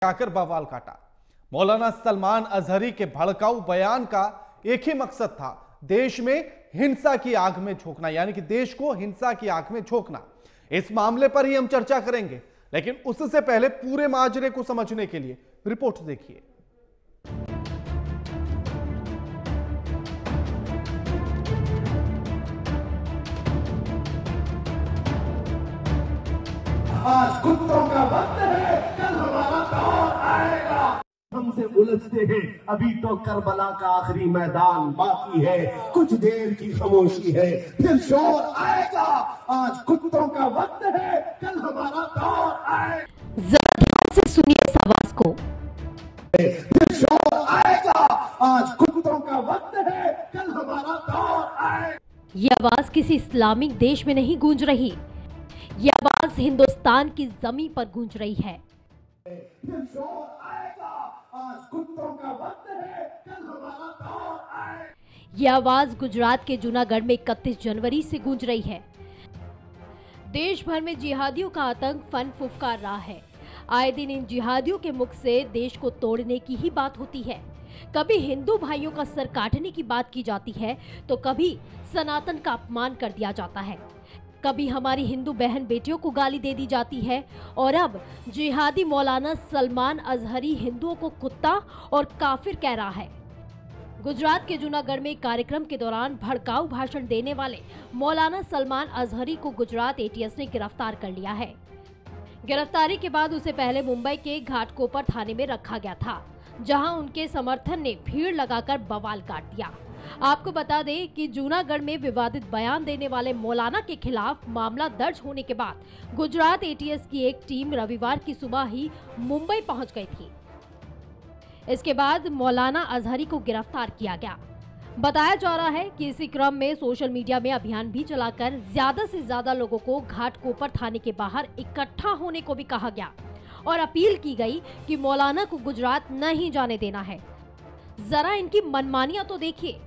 आकर बवाल काटा। मौलाना सलमान अजहरी के भड़काऊ बयान का एक ही मकसद था, देश में हिंसा की आग में झोंकना, यानी कि देश को हिंसा की आग में झोंकना। इस मामले पर ही हम चर्चा करेंगे, लेकिन उससे पहले पूरे माजरे को समझने के लिए रिपोर्ट देखिए। आज कुत्तों का वक्त है, कल हमारा दौर आएगा। हमसे उलझते हैं, अभी तो करबला का आखिरी मैदान बाकी है, कुछ देर की खामोशी है, फिर शोर आएगा। आज कुत्तों का वक्त है, कल हमारा दौर आएगा। जरा ध्यान से सुनिए इस आवाज को। फिर शोर आएगा। आज कुत्तों का वक्त है, कल हमारा दौर आएगा। ये आवाज किसी इस्लामिक देश में नहीं गूंज रही, ये आवाज हिंदुस्तान की जमीन पर गूंज रही है। फिर शोर आएगा। आज कुत्तों का वक्त है, कल हमारा दौर आएगा। ये आवाज गुजरात के जूनागढ़ में 31 जनवरी से गूंज रही है। देश भर में जिहादियों का आतंक फन फुफकार रहा है। आए दिन इन जिहादियों के मुख से देश को तोड़ने की ही बात होती है। कभी हिंदू भाइयों का सर काटने की बात की जाती है, तो कभी सनातन का अपमान कर दिया जाता है, कभी हमारी हिंदू बहन बेटियों को गाली दे दी जाती है, और अब जिहादी मौलाना सलमान अजहरी हिंदुओं को कुत्ता और काफिर कह रहा है। गुजरात के जूनागढ़ में कार्यक्रम के दौरान भड़काऊ भाषण देने वाले मौलाना सलमान अजहरी को गुजरात एटीएस ने गिरफ्तार कर लिया है। गिरफ्तारी के बाद उसे पहले मुंबई के घाटकोपर थाने में रखा गया था, जहां उनके समर्थन ने भीड़ लगाकर बवाल काट दिया। आपको बता दें कि जूनागढ़ में विवादित बयान देने वाले मौलाना के खिलाफ मामला दर्ज होने के बाद गुजरात एटीएस की एक टीम रविवार की सुबह ही मुंबई पहुंच गई थी। इसके बाद मौलाना अजहरी को गिरफ्तार किया गया। बताया जा रहा है कि इसी क्रम में सोशल मीडिया में अभियान भी चलाकर ज्यादा से ज्यादा लोगों को घाटकोपर थाने के बाहर इकट्ठा होने को भी कहा गया और अपील की गई कि मौलाना को गुजरात नहीं जाने देना है। जरा इनकी मनमानियां तो देखिए।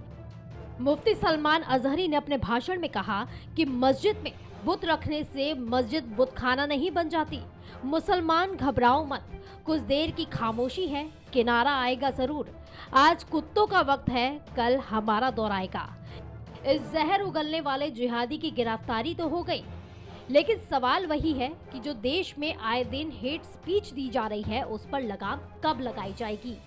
मुफ्ती सलमान अजहरी ने अपने भाषण में कहा कि मस्जिद में बुत रखने से मस्जिद बुतखाना नहीं बन जाती। मुसलमान घबराओ मत, कुछ देर की खामोशी है, किनारा आएगा जरूर। आज कुत्तों का वक्त है, कल हमारा दौर आएगा। इस जहर उगलने वाले जिहादी की गिरफ्तारी तो हो गई, लेकिन सवाल वही है कि जो देश में आए दिन हेट स्पीच दी जा रही है, उस पर लगाम कब लगाई जाएगी।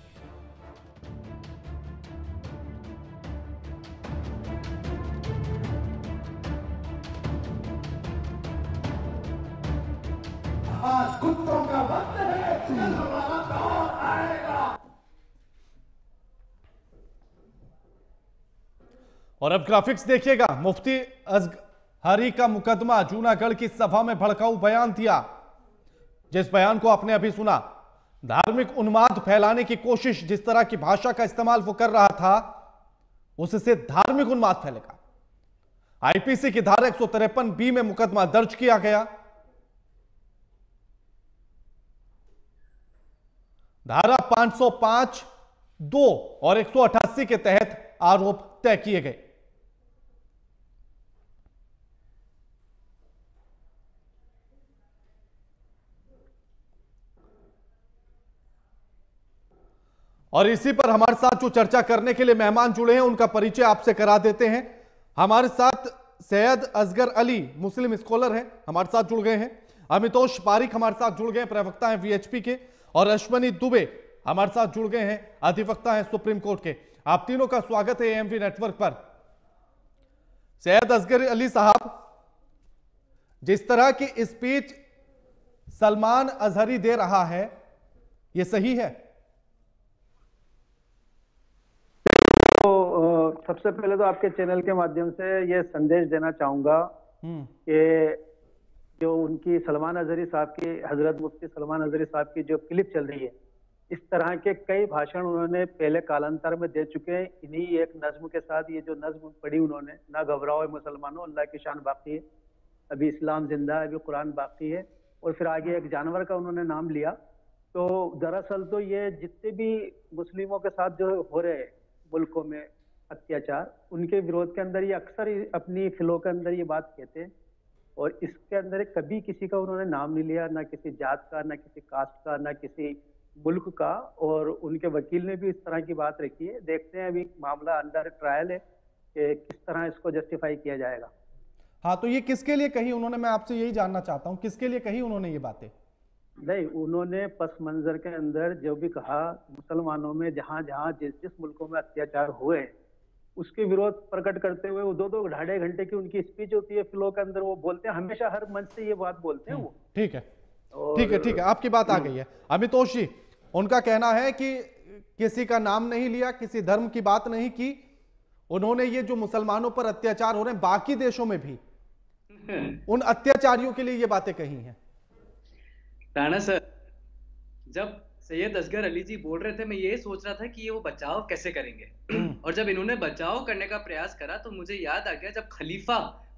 आज कुत्तों का वक्त है, कल हमारा दौर आएगा। और अब ग्राफिक्स देखिएगा। मुफ्ती अजहरी का मुकदमा, जूनागढ़ की सभा में भड़काऊ बयान दिया। जिस बयान को आपने अभी सुना, धार्मिक उन्माद फैलाने की कोशिश, जिस तरह की भाषा का इस्तेमाल वो कर रहा था, उससे धार्मिक उन्माद फैलेगा। आईपीसी की धारा 153B में मुकदमा दर्ज किया गया। धारा 505(2) और 188 के तहत आरोप तय किए गए। और इसी पर हमारे साथ जो चर्चा करने के लिए मेहमान जुड़े हैं, उनका परिचय आपसे करा देते हैं। हमारे साथ सैयद असगर अली, मुस्लिम स्कॉलर हैं, हमारे साथ जुड़ गए हैं। अमितोष पारिक हमारे साथ जुड़ गए हैं, प्रवक्ता हैं वीएचपी के। और अश्वनी दुबे हमारे साथ जुड़ गए हैं, अधिवक्ता हैं सुप्रीम कोर्ट के। आप तीनों का स्वागत है एएमवी नेटवर्क पर। सैयद असगर अली साहब, जिस तरह की स्पीच सलमान अजहरी दे रहा है, यह सही है? तो सबसे पहले तो आपके चैनल के माध्यम से ये संदेश देना चाहूंगा कि जो उनकी सलमान अजहरी साहब की, हजरत मुफ्ती सलमान अजहरी साहब की जो क्लिप चल रही है, इस तरह के कई भाषण उन्होंने पहले कालांतर में दे चुके हैं। इन्हीं एक नज्म के साथ ये जो नज्म पढ़ी उन्होंने, ना घबराओ मुसलमानों, अल्लाह की शान बाकी है, अभी इस्लाम जिंदा है, अभी कुरान बाकी है, और फिर आगे एक जानवर का उन्होंने नाम लिया। तो दरअसल तो ये जितने भी मुस्लिमों के साथ जो हो रहे हैं मुल्कों में अत्याचार, उनके विरोध के अंदर ये अक्सर अपनी फिलों के अंदर ये बात कहते हैं, और इसके अंदर कभी किसी का उन्होंने नाम नहीं लिया, ना किसी जात का, ना किसी कास्ट का, ना किसी मुल्क का, और उनके वकील ने भी इस तरह की बात रखी है। देखते हैं, अभी मामला अंडर ट्रायल है कि किस तरह इसको जस्टिफाई किया जाएगा। हाँ, तो ये किसके लिए कही उन्होंने, मैं आपसे यही जानना चाहता हूँ, किसके लिए कही उन्होंने ये बातें? नहीं, उन्होंने पस मंजर के अंदर जो भी कहा, मुसलमानों में जहां जहां जिस जिस मुल्कों में अत्याचार हुए उसके विरोध प्रकट करते हुए, वो 2-2 ढाई घंटे की उनकी स्पीच होती है फ्लो के अंदर, वो बोलते हैं हमेशा, हर मंच से ये बात बोलते हैं वो। ठीक है, ठीक है, ठीक है, आपकी बात आ गई है। अमितोष जी, उनका कहना है कि किसी का नाम नहीं लिया, किसी धर्म की बात नहीं की, उन्होंने ये जो मुसलमानों पर अत्याचार हो रहे हैं बाकी देशों में भी, उन अत्याचारियों के लिए ये बातें कही हैं। राणा सर, जब सैयद असगर अली जी बोल रहे थे, मैं ये सोच रहा था कि ये वो बचाव कैसे करेंगे और जब इन्होंने बचाव करने का प्रयास करा तो मुझे याद आ गया, जब खलीफा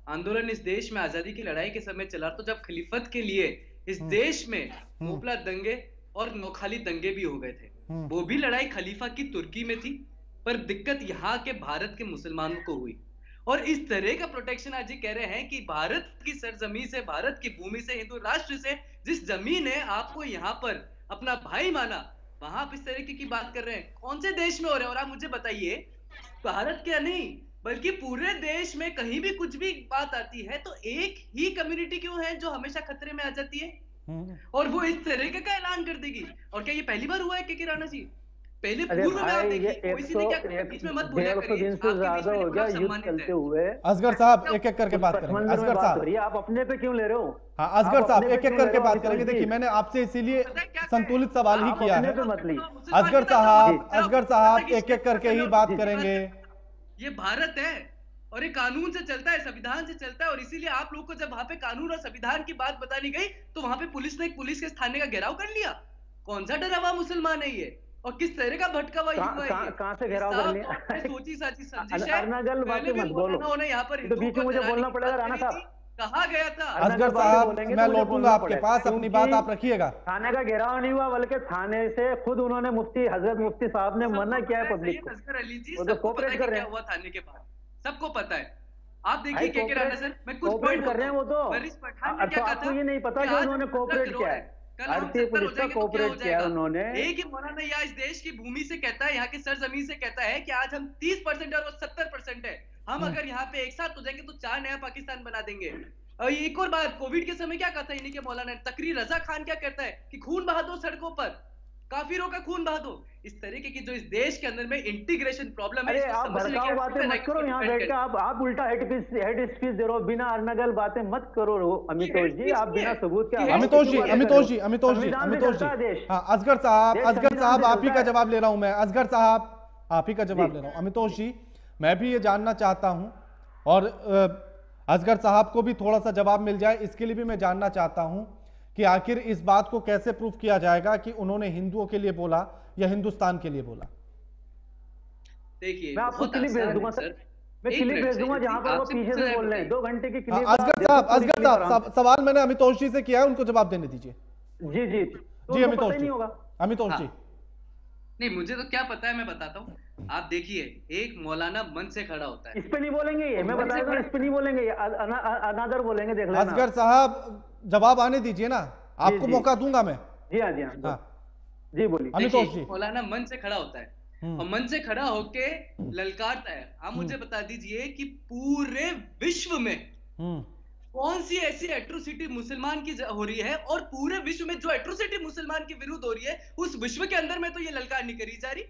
आंदोलन इस देश में आजादी की लड़ाई के समय चला, तो जब खलीफत के लिए इस देश में मोपला दंगे और नौखाली दंगे भी हो गए थे, वो भी लड़ाई खलीफा की तुर्की में थी, पर दिक्कत यहाँ के भारत के मुसलमानों को हुई। और इस तरह का प्रोटेक्शन आज ये कह रहे हैं कि भारत की सरजमी से, भारत की भूमि से, हिंदू राष्ट्र से, जिस जमीन ने आपको यहाँ पर अपना भाई माना, वहां आप इस तरीके की बात कर रहे हैं। कौन से देश में हो रहे हैं? और आप मुझे बताइए, भारत क्या नहीं बल्कि पूरे देश में कहीं भी कुछ भी बात आती है तो एक ही कम्युनिटी क्यों है जो हमेशा खतरे में आ जाती है और वो इस तरीके का ऐलान कर देगी। और क्या ये पहली बार हुआ है के राणा जी? पहले पूर्व में आप देखिए, कोई सी ने क्या बीच में मत बोला करिए, 150 दिन से ज्यादा हो गया युद्ध चलते हुए। असगर साहब एक एक करके बात करेंगे। असगर साहब, आप अपने पे क्यों ले रहे हो? हाँ, असगर साहब एक एक करके बात करेंगे। देखिए, मैंने आपसे इसीलिए संतुलित सवाल ही किया है। असगर साहब एक एक करके ही बात करेंगे। ये भारत है और ये कानून से चलता है, संविधान से चलता है, और इसीलिए आप लोग को जब वहां पे कानून और संविधान की बात बतानी गई तो वहां पे पुलिस ने पुलिस के थाने का घेराव कर लिया। कौन सा डरा हुआ मुसलमान है ये और किस तरह का भटका हुआ युवा है? कहां से घेराव कर लिया? सोची साची साजिश है। अर्नागल बातें मत बोलो, यहाँ पर तो बीच में मुझे बोलना पड़ेगा राणा साहब। कहा गया था असगर साहब, मैं लौटूंगा आपके पास, अपनी बात आप रखिएगा। थाने का घेराव नहीं हुआ, बल्कि थाने से खुद उन्होंने मुफ्ती हजरत मुफ्ती साहब ने मना किया है पब्लिक को। असगर अली जी, वो तो सबको पता है क्या हुआ थाने के बाद, सबको पता है। आप देखिए के राणा सर, मैं कुछ पॉइंट कर रहे हैं वो तो, आपको ये नहीं पता कि उन्होंने कोऑपरेट किया है, भारतीय पुलिस का कोऑपरेट किया है उन्होंने। एक ही मौलाना यहाँ इस देश की भूमि से कहता है, यहाँ की सरजमीन से कहता है कि आज हम 30% और वो 70% है, हम अगर यहाँ पे एक साथ हो जाएंगे तो 4 नया पाकिस्तान बना देंगे। और एक और बात, कोविड के समय क्या कहता है इन्हीं के मौलाना तकरीर रजा खान, क्या कहता है कि खून बहा दो सड़कों पर, काफिरों का खून बहा दो। इस तरीके की जो इस देश के अंदर में इंटीग्रेशन प्रॉब्लम है, आप भड़काऊ बातें मत करो यहाँ बैठ के, आप उल्टा हेड स्पीच दे रहे हो, बिना अर्नगल बातें मत करो अमितोष जी, आप बिना सबूत के। अमितोष जी, हाँ, असगर साहब आप ही का जवाब ले रहा हूं मैं। असगर साहब आप ही का जवाब ले रहा हूं। अमितोष जी, मैं भी ये जानना चाहता हूं और असगर साहब को भी थोड़ा सा जवाब मिल जाए, इसके लिए भी मैं जानना चाहता हूं कि आखिर इस बात को कैसे प्रूफ किया जाएगा कि उन्होंने हिंदुओं के लिए बोला या हिंदुस्तान के लिए बोला। देखिए, मैं आपको क्लिप भेज दूंगा सर, मैं क्लिप भेज दूंगा जहां पर वो पीछे से बोल रहे हैं, 2 घंटे की क्लिप। असगर साहब सवाल मैंने अमितोष जी से किया है, उनको जवाब देने दीजिए। जी जी जी अमितोष जी, अमितोष जी। नहीं, मुझे तो क्या पता है, मैं बताता हूँ। आप देखिए, एक मौलाना मन से खड़ा होता है, इस पे नहीं बोलेंगे ये, मैं बता दूं, इस पे नहीं बोलेंगे, अनादर बोलेंगे, देख लेना। असगर साहब जवाब आने दीजिए ना, आपको मौका दूंगा मैं। जी हाँ, जी हाँ, जी बोलिए। अमितोष जी, मौलाना मन से खड़ा होता है और मन से खड़ा होके ललकारता है। आप मुझे बता दीजिए कि पूरे विश्व में कौन सी ऐसी एट्रोसिटी मुसलमान की हो रही है, और पूरे विश्व में जो एट्रोसिटी मुसलमान के विरुद्ध हो रही है, उस विश्व के अंदर में तो ये ललकार नहीं करी जा रही,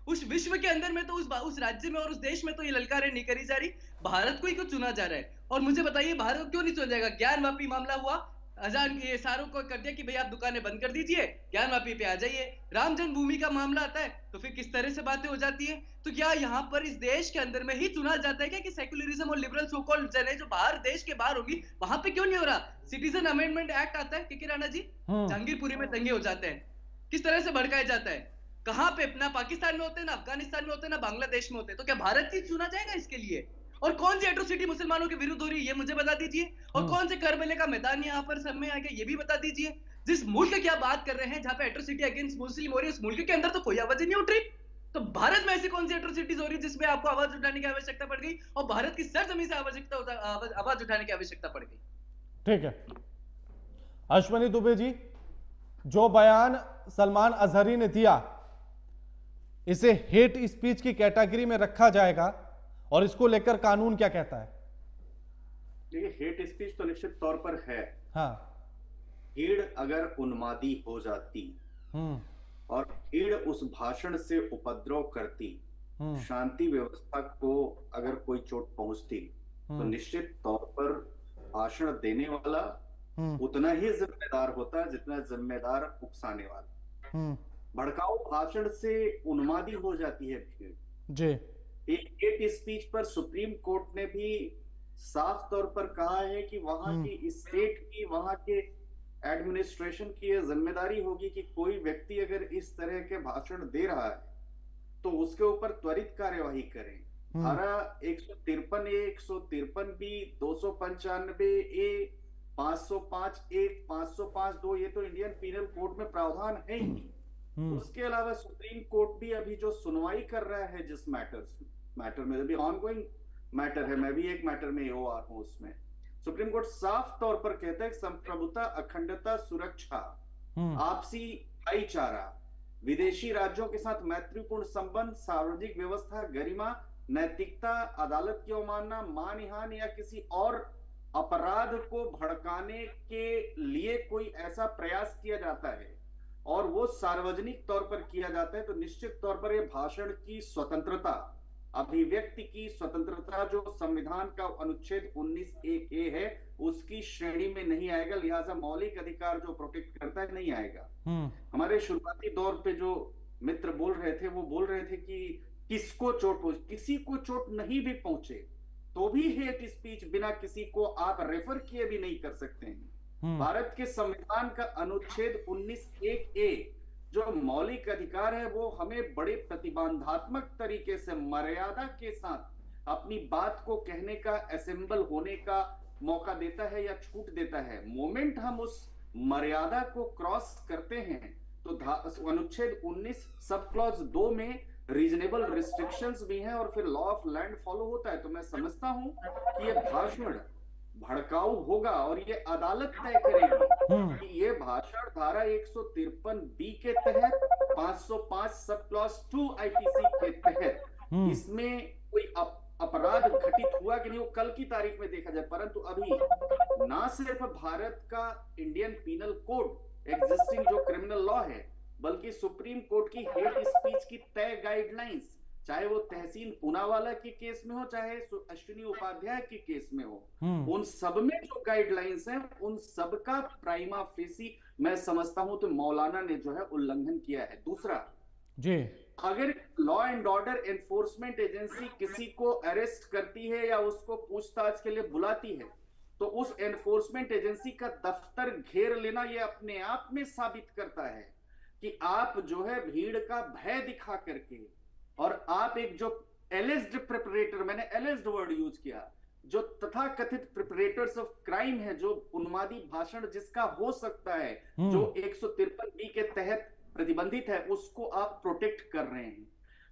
उस विश्व के अंदर में तो उस राज्य में और उस देश में तो ये ललकारें नहीं करी जा रही। भारत को ही क्यों चुना जा रहा है? और मुझे बताइए, भारत को क्यों नहीं चुना जाएगा? ज्ञानवापी मामला हुआ, अजान ये सारों को कर दिया कि भाई आप दुकानें बंद कर दीजिए, ज्ञानवापी पे आ जाइए। राम जन्मभूमि का मामला आता है तो फिर किस तरह से बातें हो जाती है। तो क्या यहाँ पर इस देश के अंदर में ही चुना जाता है क्या कि सेक्युलरिज्म और लिबरल सो कॉल्ड जने जो बाहर देश के बाहर होगी, वहां पे क्यों नहीं हो रहा? सिटीजन अमेंडमेंट एक्ट आता है के राणा जी, जहांगीरपुरी में दंगे हो जाते हैं, किस तरह से भड़काया जाता है, कहां पे? ना पाकिस्तान में होते हैं, ना अफगानिस्तान में होते हैं, ना बांग्लादेश में होते हैं। तो क्या भारत ही चुना जाएगा इसके लिए? और कौन सी एट्रोसिटी मुसलमानों के विरुद्ध हो रही है ये मुझे बता दीजिए। और कौन से करबले का मैदान यहाँ पर सामने आ गया ये भी बता दीजिए। जिस मुल्क की आप बात कर रहे हैं जहां पे एट्रोसिटी अगेंस्ट मुस्लिम हो रही है, उस मुल्क के अंदर तो कोई आवाज नहीं उठ रही। तो भारत में ऐसी कौन सी एट्रोसिटीज हो रही है जिसमें आपको आवाज उठाने की आवश्यकता पड़ गई और भारत की सरजमीन से आवाज उठाने की आवश्यकता पड़ गई? ठीक है अश्वनी दुबे जी, जो बयान सलमान अजहरी ने दिया, इसे हेट स्पीच की कैटेगरी में रखा जाएगा और इसको लेकर कानून क्या कहता है? देखिए, हेट स्पीच तो निश्चित तौर पर है। हाँ। भीड़ अगर उन्मादी हो जाती और भीड़ उस भाषण से उपद्रव करती, शांति व्यवस्था को अगर कोई चोट पहुंचती, तो निश्चित तौर पर भाषण देने वाला उतना ही जिम्मेदार होता है जितना जिम्मेदार उकसाने वाला। भड़काऊ भाषण से उन्मादी हो जाती है भीड़ जी। एक हेट स्पीच पर सुप्रीम कोर्ट ने भी साफ तौर पर कहा है कि वहां की स्टेट की, वहां के एडमिनिस्ट्रेशन की यह जिम्मेदारी होगी कि कोई व्यक्ति अगर इस तरह के भाषण दे रहा है तो उसके ऊपर त्वरित कार्यवाही करें। धारा 153 ए, 153 बी, 295 ए, 505 एक, 505 2 ये तो इंडियन पीनल कोड में प्रावधान है ही। उसके अलावा सुप्रीम कोर्ट भी अभी जो सुनवाई कर रहा है जिस मैटर में, अभी ऑनगोइंग मैटर है, मैं भी एक मैटर में OR हूं, उसमें सुप्रीम कोर्ट साफ तौर पर कहता है कि संप्रभुता, अखंडता, सुरक्षा, आपसी भाईचारा, विदेशी राज्यों के साथ मैत्रीपूर्ण संबंध, सार्वजनिक व्यवस्था, गरिमा, नैतिकता, अदालत की अवमानना, मानहानि या किसी और अपराध को भड़काने के लिए कोई ऐसा प्रयास किया जाता है और वो सार्वजनिक तौर पर किया जाता है, तो निश्चित तौर पर यह भाषण की स्वतंत्रता, अभिव्यक्ति की स्वतंत्रता जो संविधान का अनुच्छेद 19(1)(a) है उसकी श्रेणी में नहीं आएगा। लिहाजा मौलिक अधिकार जो प्रोटेक्ट करता है नहीं आएगा। हमारे शुरुआती दौर पे जो मित्र बोल रहे थे वो बोल रहे थे कि किसको चोट पहुंचे, किसी को चोट नहीं भी पहुंचे तो भी हेट स्पीच बिना किसी को आप रेफर किए भी नहीं कर सकते हैं। भारत के संविधान का अनुच्छेद 19(1)(a) जो मौलिक अधिकार है वो हमें बड़े प्रतिबंधात्मक तरीके से मर्यादा के साथ अपनी बात को कहने का, असेंबल होने का मौका देता है या छूट देता है। मोमेंट हम उस मर्यादा को क्रॉस करते हैं तो अनुच्छेद 19 सब क्लॉज 2 में रीजनेबल रिस्ट्रिक्शंस भी हैं और फिर लॉ ऑफ लैंड फॉलो होता है। तो मैं समझता हूं कि ये भाषण भड़काऊ होगा और ये अदालत तय करेगी कि ये भाषण धारा 153(b) के तहत, 505 सब क्लॉज 2 IPC के तहत इसमें कोई अपराध घटित हुआ कि नहीं वो कल की तारीख में देखा जाए। परंतु अभी ना सिर्फ भारत का इंडियन पीनल कोड एग्जिस्टिंग जो क्रिमिनल लॉ है, बल्कि सुप्रीम कोर्ट की हेट स्पीच की तय गाइडलाइंस, चाहे वो तहसीन पूनावाला के केस में हो, चाहे अश्विनी उपाध्याय के केस में हो, उन सब में जो गाइडलाइंस हैं उन सब का प्राइमा फेसी मैं समझता हूं तो मौलाना ने जो है उल्लंघन किया है। दूसरा जी, अगर law and order enforcement agency किसी को अरेस्ट करती है या उसको पूछताछ के लिए बुलाती है तो उस एनफोर्समेंट एजेंसी का दफ्तर घेर लेना यह अपने आप में साबित करता है कि आप जो है भीड़ का भय दिखा करके और आप एक जो एलिज्ड प्रिपरेटर, मैंने एलिज्ड वर्ड यूज किया, जो तथाकथित प्रिपरेटर्स ऑफ क्राइम है, जो उन्मादी भाषण जिसका हो सकता है, जो 153(b) के तहत प्रतिबंधित है, उसको आप प्रोटेक्ट कर रहे हैं।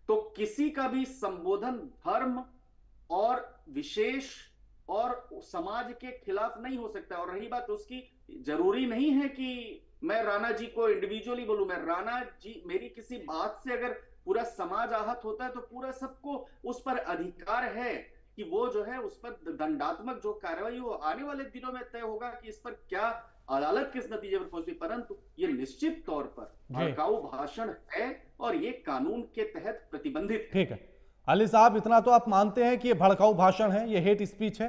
तो किसी का भी संबोधन धर्म और विशेष और समाज के खिलाफ नहीं हो सकता। और रही बात उसकी, जरूरी नहीं है कि मैं राणा जी को इंडिविजुअली बोलूं। मैं राणा जी, मेरी किसी बात से अगर पूरा समाज आहत होता है तो पूरा सबको उस पर अधिकार है कि वो जो है उस पर दंडात्मक जो कार्रवाई हो आने वाले दिनों में तय होगा कि इस पर क्या अदालत किस नतीजे पर पहुंचती। परंतु ये निश्चित तौर पर भड़काऊ भाषण है और ये कानून के तहत प्रतिबंधित। ठीक है अली साहब, इतना तो आप मानते हैं कि ये भड़काऊ भाषण है, ये हेट स्पीच है?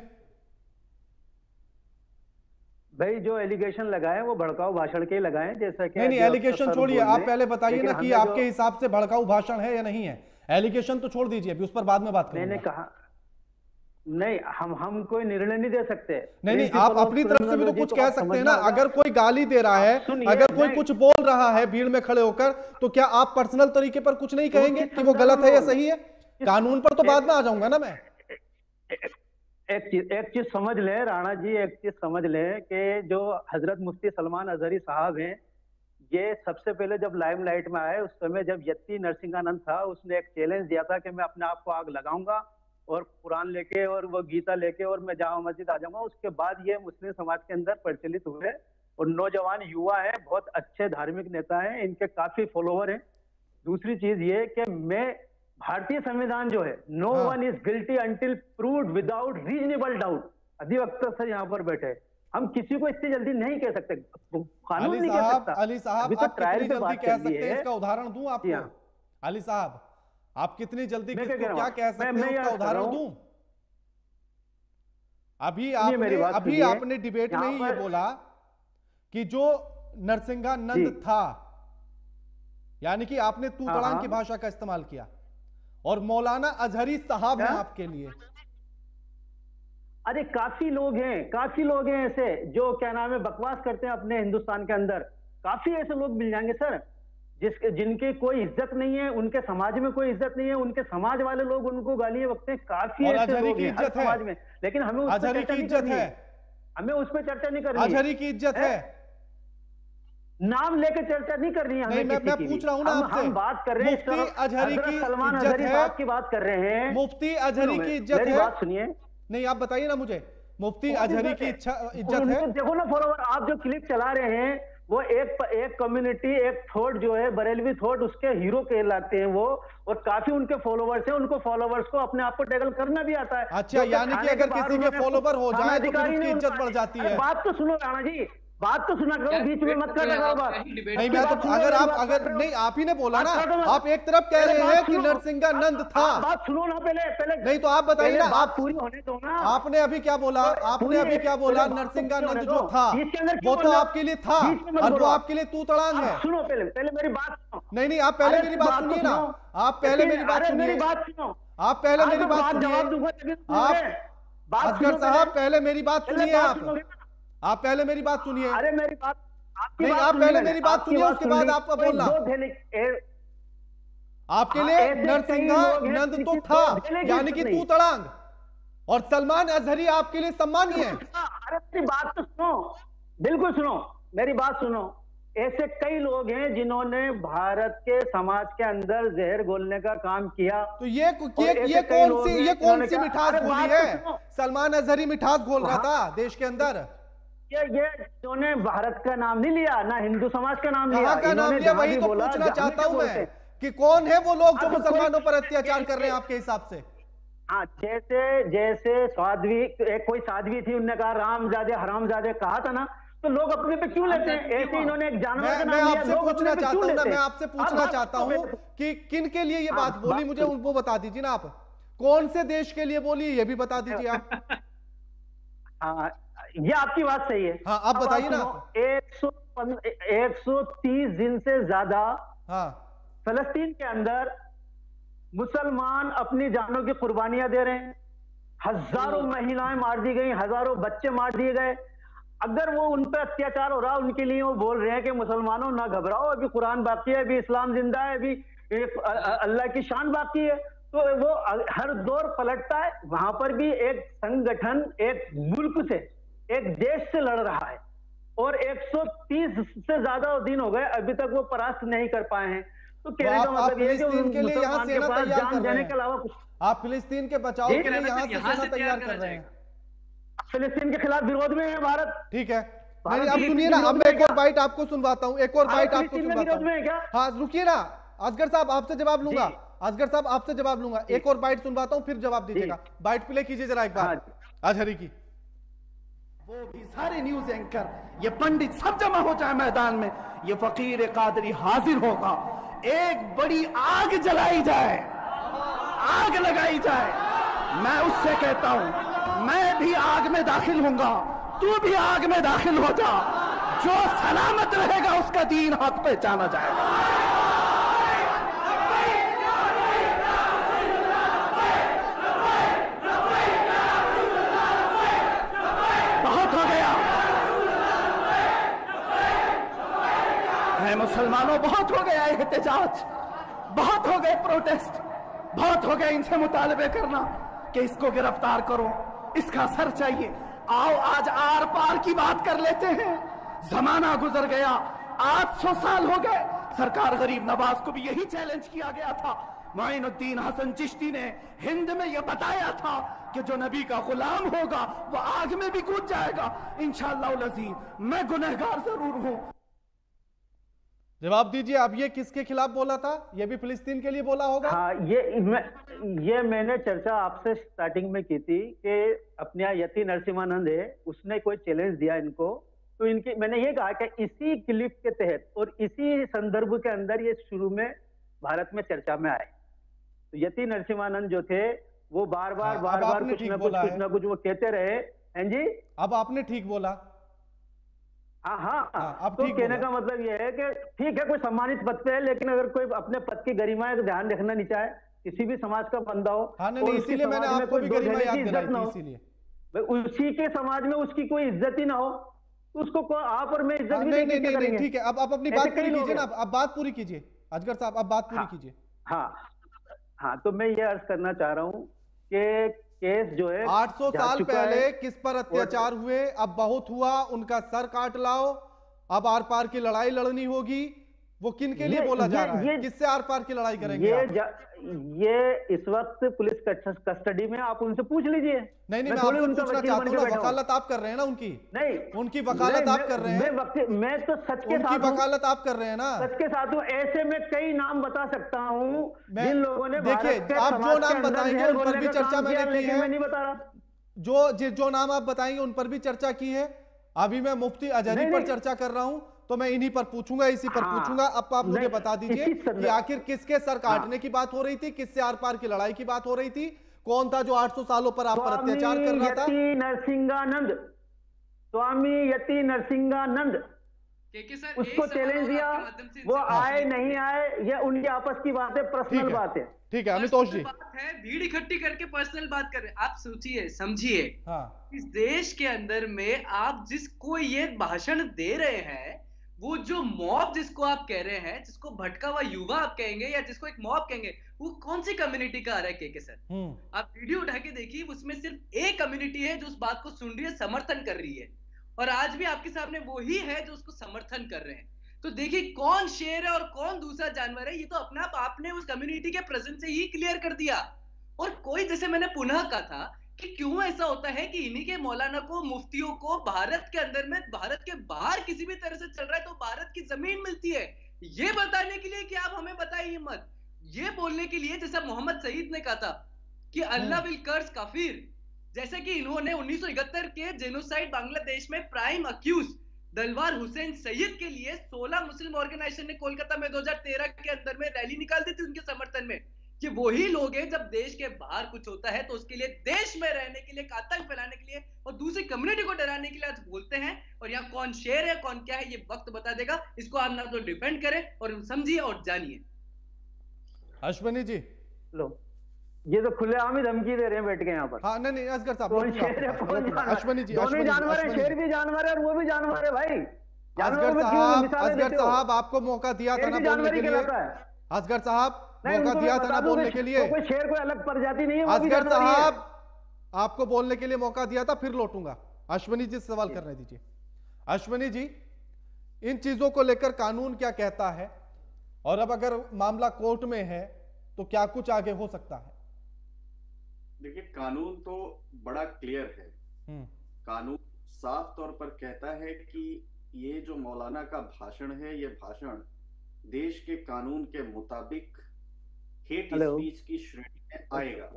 भाई जो एलिगेशन लगाए वो भड़काऊ भाषण के लगाए, जैसा कि नहीं एलिगेशन छोड़िए, आप पहले बताइए ना कि आपके हिसाब से भड़काऊ भाषण है या नहीं है। एलिगेशन तो छोड़ दीजिए, अभी उस पर बाद में बात करेंगे। मैंने कहा नहीं, हम कोई निर्णय नहीं दे सकते। नहीं, आप अपनी तरफ से भी तो कुछ कह सकते हैं ना। अगर कोई गाली दे रहा है, अगर कोई कुछ बोल रहा है भीड़ में खड़े होकर, तो क्या आप पर्सनल तरीके पर कुछ नहीं कहेंगे कि वो गलत है या सही है? कानून पर तो बाद में आ जाऊंगा ना मैं। एक चीज समझ ले राणा जी, एक चीज समझ ले कि जो हजरत मुफ्ती सलमान अजहरी साहब हैं, ये सबसे पहले जब लाइमलाइट में आए उस समय जब यत्ती नरसिंहानंद था, उसने एक चैलेंज दिया था कि मैं अपने आप को आग लगाऊंगा और कुरान लेके और वो गीता लेके और मैं जामा मस्जिद आ जाऊंगा। उसके बाद ये मुस्लिम समाज के अंदर प्रचलित हुए और नौजवान युवा हैं, बहुत अच्छे धार्मिक नेता हैं, इनके काफी फॉलोवर हैं। दूसरी चीज ये कि मैं भारतीय संविधान जो है, no one is guilty until proved without reasonable doubt, अधिवक्ता सर यहाँ पर बैठे, हम किसी को इतनी जल्दी नहीं कह सकते, कानून नहीं कह सकता। अली साहब, आप कितनी जल्दी कह सकते हैं, इसका उदाहरण दूं आपको? अली साहब, आप कितनी जल्दी किसको क्या कह सकते हैं, उसका उदाहरण दूं? अभी आपने डिबेट में ही ये बोला कि जो नरसिंहानंद था, यानी कि आपने तू तड़ांग की भाषा का इस्तेमाल किया, और मौलाना अजहरी साहब हैं आपके लिए। अरे काफी लोग हैं ऐसे जो क्या नाम है बकवास करते हैं अपने हिंदुस्तान के अंदर, काफी ऐसे लोग मिल जाएंगे सर जिनके कोई इज्जत नहीं है, उनके समाज में कोई इज्जत नहीं है, उनके समाज वाले लोग उनको गालियां बकते हैं, काफी ऐसे लोग हैं हर समाज में। लेकिन हमें उस पर चर्चा नहीं करनी है, हमें उस पर चर्चा नहीं करनी है। अजहरी की इज्जत है, नाम लेकर चर्चा नहीं करनी है हमें। मैं पूछ रहा हूं ना आपसे, हम बात कर रहे हैं अजहरी की सलमान अजहरी साहब की बात कर रहे हैं। मुफ्ती अजहरी की इज्जत है, मेरी बात सुनिए। नहीं आप बताइए ना मुझे, मुफ्ती अजहरी की इज्जत है। देखो ना फॉलोवर, आप जो क्लिप चला रहे हैं वो एक कम्युनिटी, एक थॉट जो है बरेलवी थॉट, उसके हीरो कहलाते हैं वो, और काफी उनके फॉलोवर्स हैं, उनको फॉलोवर्स को अपने आप को टैकल करना भी आता है। अच्छा, यानी कि अगर किसी के फॉलोवर हो जाए तो फिर उसकी इज्जत बढ़ जाती है। बात तो सुनो राणा जी, बात तो सुना करो, बीच में मत कर रहा बात। नहीं मैं तो अगर नहीं आप ही ने बोला ना, आप एक तरफ कह रहे हैं कि नरसिंहानंद था, बात सुनो ना पहले नहीं तो आप बताइए ना, आप पूरी होने दो ना। आपने अभी क्या बोला, आपने अभी क्या बोला, नरसिंहानंद जो था वो तो आपके लिए था और वो आपके लिए तू तड़ांग है। सुनो पहले मेरी बात सुनो। नहीं आप पहले मेरी बात सुनिए ना, आप पहले मेरी बात सुनिए, आप पहले मेरी बात सुनिए, आप असगर साहब पहले मेरी बात सुनिए, आप पहले मेरी बात सुनिए। अरे मेरी बात नहीं, आप पहले मेरी बात सुनिए, उसके बाद आपका बोलना। आपके लिए नरसिंहानंद तो था, यानी कि तू तड़ांग, और सलमान अजहरी आपके लिए सम्मानीय है। अरे मेरी बात तो सुनो, बिल्कुल सुनो, मेरी बात सुनो। ऐसे कई लोग हैं जिन्होंने भारत के समाज के अंदर जहर घोलने का काम किया। तो ये कौन सी मिठास घोली है? सलमान अजहरी मिठास घोल रहा था देश के अंदर। ये जिन्होंने भारत का नाम नहीं लिया, ना हिंदू समाज का नाम लिया, कहाँ का नाम लिया, वही तो पूछना चाहता हूं मैं कि कौन है वो लोग जो मुसलमानों पर अत्याचार कर रहे हैं आपके हिसाब से? हाँ, जैसे साध्वी, कोई साध्वी थी, उनने कहा रामजादे हरामजादे कहा था ना, तो लोग अपने पे क्यों लेते हैं? ऐसे इन्होंने एक जानवर का नाम लिया, मैं आपसे पूछना चाहता हूं कि किन के लिए ये बात बोली, मुझे वो बता दीजिए ना, आप कौन से देश के लिए बोली ये भी बता दीजिए आप। हाँ, ये आपकी बात सही है। हाँ, आप बताइए ना। 130 दिन से ज्यादा हाँ, फलस्तीन के अंदर मुसलमान अपनी जानों की कुर्बानियां दे रहे हैं, हजारों महिलाएं मार दी गई, हजारों बच्चे मार दिए गए। अगर वो उन पर अत्याचार हो रहा है, उनके लिए वो बोल रहे हैं कि मुसलमानों ना घबराओ, अभी कुरान बाकी है, अभी इस्लाम जिंदा है, अभी अल्लाह की शान बाकी है, तो वो हर दौर पलटता है। वहां पर भी एक संगठन एक मुल्क से, एक देश से लड़ रहा है, और 130 से ज्यादा दिन हो गए, अभी तक वो परास्त नहीं कर पाए हैं। तो कहने का मतलब ये है कि मुसलमान के पास जान देने के अलावा कुछ, आप फिलिस्तीन के बचाव के लिए यहाँ से सेना तैयार कर रहे हैं। फिलिस्तीन के खिलाफ विरोध में है भारत। ठीक है, नहीं आप सुनिए ना, अब मैं एक और बाइट आपको सुनवाता हूँ, एक और बाइट आपको सुनवाता हूँ। हाँ रुकिए ना, असगर साहब आपसे जवाब लूंगा, असगर साहब आपसे जवाब लूंगा, एक और बाइट सुनवाता हूँ फिर जवाब दीजिएगा। बाइट प्ले कीजिए जरा एक बार अजहरी की। वो भी सारे न्यूज एंकर, ये पंडित सब जमा हो जाए मैदान में, ये फकीर कादरी हाजिर होगा, एक बड़ी आग जलाई जाए, आग लगाई जाए। मैं उससे कहता हूं, मैं भी आग में दाखिल होऊंगा, तू भी आग में दाखिल हो जा, जो सलामत रहेगा उसका दीन हक पहचाना जाएगा। बहुत हो गया है मुसलमानों, बहुत हो गया एहतजाज, बहुत हो गए प्रोटेस्ट, बहुत हो गए इनसे मुतालबे करना कि इसको गिरफ्तार करो, इसका सर चाहिए। आओ आज आर पार की बात कर लेते हैं। जमाना गुजर गया, 800 साल हो गए सरकार गरीब नवाज को भी यही चैलेंज किया गया था। मोइनुद्दीन हसन चिश्ती ने हिंद में यह बताया था कि जो नबी का गुलाम होगा वह आग में भी कूद जाएगा। इंशाअल्लाह अज़ीम मैं गुनहगार जरूर हूं। जवाब दीजिए, अब ये किसके खिलाफ बोला था? ये भी फिलिस्तीन के लिए बोला होगा? हाँ, ये मैंने चर्चा आपसे स्टार्टिंग में की थी कि अपने यहाँ यति नरसिम्हानंद है, उसने कोई चैलेंज दिया इनको, तो इनकी मैंने ये कहा कि इसी क्लिप के तहत और इसी संदर्भ के अंदर ये शुरू में भारत में चर्चा में आए। तो यति नरसिम्हानंद जो थे वो बार बार कुछ ना कुछ वो कहते रहे हैं जी। अब आपने ठीक बोला। हाँ, अब तो ठीक कहने का मतलब ये है कि ठीक है कोई सम्मानित पद पे है, लेकिन अगर कोई अपने पद की गरिमा का ध्यान रखना नहीं चाहे, किसी भी समाज का बंदा हो, नहीं, इसीलिए मैंने आपको भी गरिमा याद दिलाई थी, इसीलिए उसी के समाज में उसकी कोई इज्जत ही ना हो, उसको आप और मैं इज्जत नहीं, ठीक है। अब आप अपनी बात पूरी कीजिए ना, अब बात पूरी कीजिए असगर साहब, अब बात पूरी कीजिए। हाँ, तो मैं ये अर्ज करना चाह रहा हूँ कि केस जो है 800 साल पहले किस पर अत्याचार हुए, अब बहुत हुआ, उनका सर काट लाओ, अब आर पार की लड़ाई लड़नी होगी। वो किन के लिए बोला जा रहा है? किससे आर पार की लड़ाई करेंगे? ये इस वक्त पुलिस कस्टडी में, आप उनसे पूछ लीजिए। नहीं, मैं आपसे पूछना चाहता हूँ, वकालत आप कर रहे हैं ना उनकी? नहीं, उनकी वकालत आप कर रहे हैं। मैं तो सच के साथ वकालत आप कर रहे हैं ना? सच के साथ हूँ। ऐसे में कई नाम बता सकता हूँ जिन लोगों ने, देखिए आप जो नाम बताएंगे उन पर भी चर्चा मैंने की है। मैं नहीं बता रहा। जो नाम आप बताएंगे उन पर भी चर्चा की है। अभी मैं मुफ्ती अजहरी पर चर्चा कर रहा हूं, तो मैं इन्हीं पर पूछूंगा, इसी पर पूछूंगा। अब आप मुझे बता दीजिए कि आखिर किसके सर काटने की बात हो रही थी, किससे आर पार की लड़ाई की बात हो रही थी, कौन था जो 800 सालों पर आप पर अत्याचार कर रहा था? स्वामी यति नरसिंहानंद, उसको चैलेंज दिया, वो आए नहीं आए, ये उनकी आपस की बात है, पर्सनल बात है। ठीक है अमितोष जी, भीड़ इकट्ठी करके पर्सनल बात कर रहे हैं। आप सोचिए, समझिए, इस देश के अंदर में आप जिसको ये भाषण दे रहे हैं, वो जो मॉब जिसको आप कह रहे हैं, जिसको भटका हुआ युवा आप कहेंगे या जिसको एक मॉब कहेंगे, वो कौन सी कम्युनिटी का आ रहा है? के सर आप वीडियो उठा के देखिए, उसमें सिर्फ एक कम्युनिटी है जो उस बात को सुन रही है, समर्थन कर रही है, और आज भी आपके सामने वही है जो उसको समर्थन कर रहे हैं। तो देखिए कौन शेर है और कौन दूसरा जानवर है, ये तो अपना आपने उस कम्युनिटी के प्रेजेंस से ही क्लियर कर दिया। और कोई, जैसे मैंने पुनः कहा था कि क्यों ऐसा होता है कि इन्हीं के मौलाना को, मुफ्तियों को भारत के अंदर में, भारत के बाहर किसी भी तरह से चल रहा है तो भारत की जमीन मिलती है, ये बताने के लिए कि आप हमें बताइए मत, ये बोलने के लिए जैसा मोहम्मद सईद ने कहा था कि अल्लाह विल कर्स काफिर, जैसे कि इन्होंने 1971 के जेनोसाइड बांग्लादेश में प्राइम अक्यूज दलवार हुसैन सैयद के लिए 16 मुस्लिम ऑर्गेनाइजेशन ने कोलकाता में 2013 के अंदर में रैली निकाल दी थी उनके समर्थन में, कि वही लोग हैं जब देश के बाहर कुछ होता है तो उसके लिए, देश में रहने के लिए, आतंक फैलाने के लिए और दूसरी कम्युनिटी को डराने के लिए आज बोलते हैं। और यहाँ कौन शेर है कौन क्या है ये वक्त बता देगा। इसको आप ना तो डिफेंड करें और समझिए और जानिए। अश्वनी जी, लो ये तो खुलेआम ही धमकी दे रहे हैं बैठ के यहाँ पर। हाँ नहीं असगर साहब, अश्वनी जी, दोनों जानवर है, शेर भी जानवर है और वो भी जानवर है भाई। असगर साहब आपको मौका दिया था ना बोलने के लिए, असगर साहब मौका दिया था ना बोलने के लिए, कोई शेर कोई अलग प्रजाति नहीं है। असगर साहब आपको बोलने के लिए मौका दिया था, फिर लौटूंगा। अश्वनी जी सवाल करने दीजिए। अश्वनी जी, इन चीजों को लेकर कानून क्या कहता है, और अब अगर मामला कोर्ट में है तो क्या कुछ आगे हो सकता है? देखिए, कानून तो बड़ा क्लियर है। कानून साफ तौर पर कहता है कि ये जो मौलाना का भाषण है, ये भाषण देश के कानून के मुताबिक हेट स्पीच की श्रेणी में आएगा,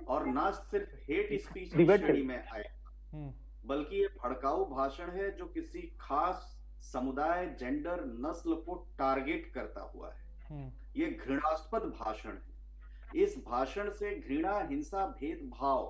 और ना सिर्फ हेट स्पीच की श्रेणी में आएगा, बल्कि ये भड़काऊ भाषण है जो किसी खास समुदाय, जेंडर, नस्ल को टारगेट करता हुआ है। ये घृणास्पद भाषण है। इस भाषण से घृणा, हिंसा, भेदभाव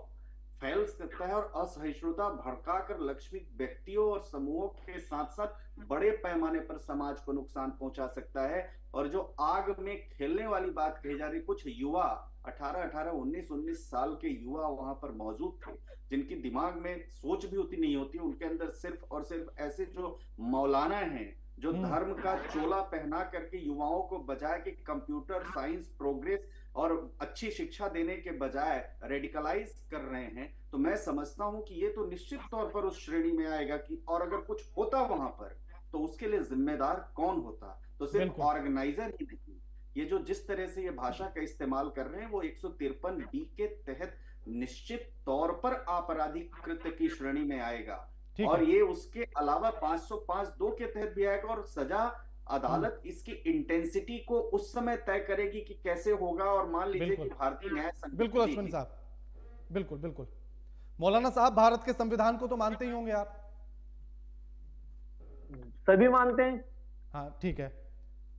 फैल सकता है और असहिष्णुता भड़काकर लक्षित व्यक्तियों और समूहों के साथ साथ बड़े पैमाने पर समाज को नुकसान पहुंचा सकता है। और जो आग में खेलने वाली बात कही जा रही, कुछ युवा 18-18, 19-19 साल के युवा वहां पर मौजूद थे, जिनकी दिमाग में सोच भी उतनी नहीं होती, उनके अंदर सिर्फ और सिर्फ ऐसे जो मौलाना हैं जो धर्म का चोला पहना करके युवाओं को बजाय कि कंप्यूटर साइंस, प्रोग्रेस और अच्छी शिक्षा देने के बजाय रेडिकलाइज कर रहे हैं, तो मैं समझता हूं कि ये तो निश्चित तौर पर उस श्रेणी में आएगा कि, और अगर कुछ होता वहां पर तो उसके लिए जिम्मेदार कौन होता। तो सिर्फ ऑर्गेनाइजर ही नहीं, ये जो जिस तरह से ये भाषा का इस्तेमाल कर रहे हैं वो 153B के तहत निश्चित तौर पर आपराधिक कृत्य की श्रेणी में आएगा, और ये उसके अलावा 505(2) के तहत भी आएगा, और सजा अदालत इसकी इंटेंसिटी को उस समय तय करेगी कि कैसे होगा। और मान लीजिए कि भारतीय न्याय संहिता, बिल्कुल अश्विनी साहब, बिल्कुल बिल्कुल। मौलाना साहब, भारत के संविधान को तो मानते ही होंगे आप? सभी मानते हैं। हाँ ठीक है,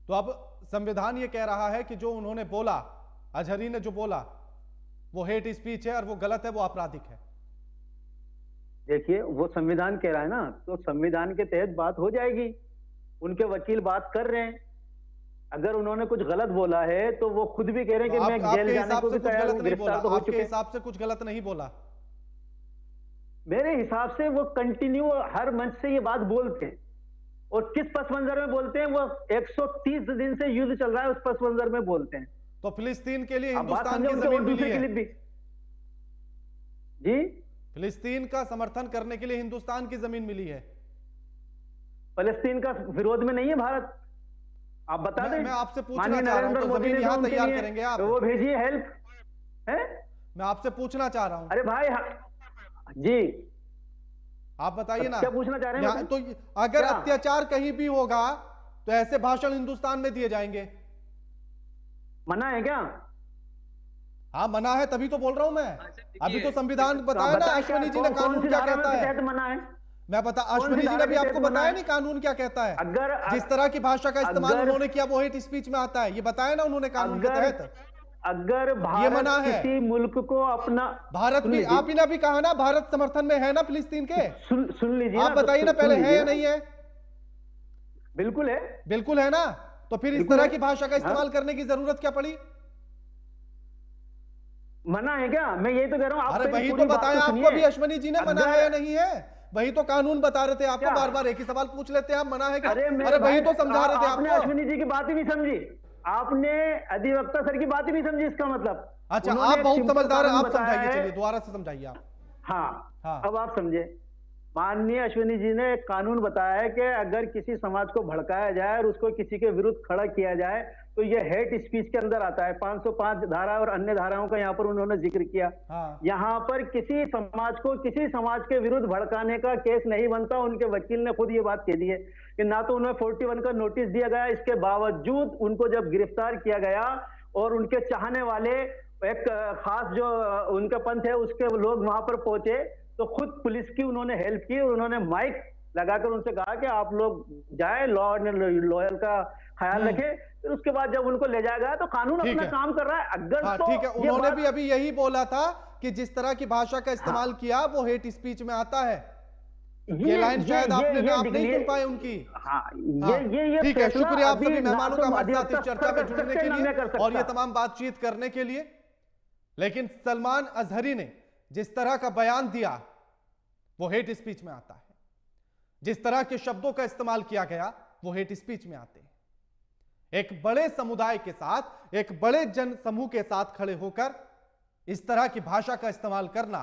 तो अब संविधान ये कह रहा है कि जो उन्होंने बोला, अजहरी ने जो बोला, वो हेट स्पीच है और वो गलत है, वो आपराधिक है। देखिए, वो संविधान कह रहा है ना, तो संविधान के तहत बात हो जाएगी। उनके वकील बात कर रहे हैं। अगर उन्होंने कुछ गलत बोला है तो वो खुद भी कह रहे हैं कि मैं जेल जाने को भी तैयार हूं, गिरफ्तार तो हो चुके हैं। आपके हिसाब से कुछ गलत नहीं बोला? मेरे हिसाब से वो कंटिन्यू हर मंच से ये बात बोलते हैं, और किस पस मंजर में बोलते हैं? वो 130 दिन से युद्ध चल रहा है, उस पस मंजर में बोलते हैं। तो फिलिस्तीन के लिए हिंदुस्तान की जमीन मिली है जी? फिलिस्तीन का समर्थन करने के लिए हिंदुस्तान की जमीन मिली है। फलस्तीन का विरोध में नहीं है भारत, आप बता दें। मैं आपसे पूछना चाह रहा हूं, तो जमीन यहां तैयार करेंगे आप? तो वो भेजिए हेल्प है। मैं आपसे पूछना चाह रहा हूं। अरे भाई जी, आप बताइए ना, क्या पूछना चाह रहे हैं? तो अगर अत्याचार कहीं भी होगा तो ऐसे भाषण हिंदुस्तान में दिए जाएंगे? मना है क्या? हाँ मना है, तभी तो बोल रहा हूं मैं। अभी तो संविधान बताया ना अश्विनी जी ने कानून क्या कहता है। मना है मैं बता, अश्विनी जी ने भी आपको बताया नहीं कानून क्या कहता है। अगर जिस तरह की भाषा का इस्तेमाल उन्होंने किया वो हेट स्पीच में आता है, ये बताया ना उन्होंने कानून के तहत। अगर ये मना है। किसी मुल्क को अपना, भारत भी, आप ही ने भी कहा ना भारत समर्थन में है ना फिलिस्तीन के। सुन लीजिए, आप बताइए ना पहले, है या नहीं है? बिल्कुल है, बिल्कुल है ना। तो फिर इस तरह की भाषा का इस्तेमाल करने की जरूरत क्या पड़ी? मना है क्या? मैं यही तो कह रहा हूं। अरे वही तो बताया आपको भी अश्विनी जी ने, मना है या नहीं है? वही तो कानून बता रहे थे आपको, बार बार एक ही सवाल पूछ लेते हैं आप, मना है क्या? अरे वही तो समझा रहे थे आपको। अश्विनी जी की बात ही नहीं समझी आपने, अधिवक्ता सर की बात ही नहीं समझी, इसका मतलब। अच्छा, आप बहुत समझदार हैं, आप समझाइए, चलिए दोबारा से समझाइए आप। हाँ, अब आप समझे। माननीय अश्विनी जी ने एक कानून बताया है कि अगर किसी समाज को भड़काया जाए और उसको किसी के विरुद्ध खड़ा किया जाए तो यह हेट स्पीच के अंदर आता है। 505 धारा और अन्य धाराओं का यहाँ पर उन्होंने जिक्र किया। यहाँ पर किसी समाज को किसी समाज के विरुद्ध भड़काने का केस नहीं बनता। उनके वकील ने खुद ये बात कह दी है कि ना तो उन्हें 41 का नोटिस दिया गया, इसके बावजूद उनको जब गिरफ्तार किया गया और उनके चाहने वाले एक खास जो उनका पंथ है उसके लोग वहां पर पहुंचे तो खुद पुलिस की उन्होंने हेल्प की और उन्होंने माइक लगाकर उनसे कहा कि आप लोग जाए, लॉ एंड लॉयल का ख्याल रखें। फिर उसके बाद जब उनको ले जाया गया तो कानून अपना काम कर रहा है। अगर तो ठीक है, उन्होंने भी अभी यही बोला था कि जिस तरह की भाषा का इस्तेमाल किया वो हेट स्पीच में आता है। ये लाइन शायद आपने आप नहीं सुन पाए उनकी। ये ठीक है, शुक्रिया आप सभी मेहमानों का हमारे साथ इस चर्चा में जुड़ने के लिए और ये तमाम बातचीत करने के लिए। लेकिन सलमान अजहरी ने जिस तरह का बयान दिया वो हेट स्पीच में आता है। जिस तरह के शब्दों का इस्तेमाल किया गया वो हेट स्पीच में आते हैं। एक बड़े समुदाय के साथ, एक बड़े जन समूह के साथ खड़े होकर इस तरह की भाषा का इस्तेमाल करना,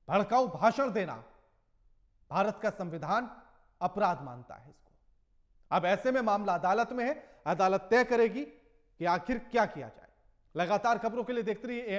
भड़काऊ भाषण देना, भारत का संविधान अपराध मानता है इसको। अब ऐसे में मामला अदालत में है, अदालत तय करेगी कि आखिर क्या किया जाए। लगातार खबरों के लिए देखते रहिए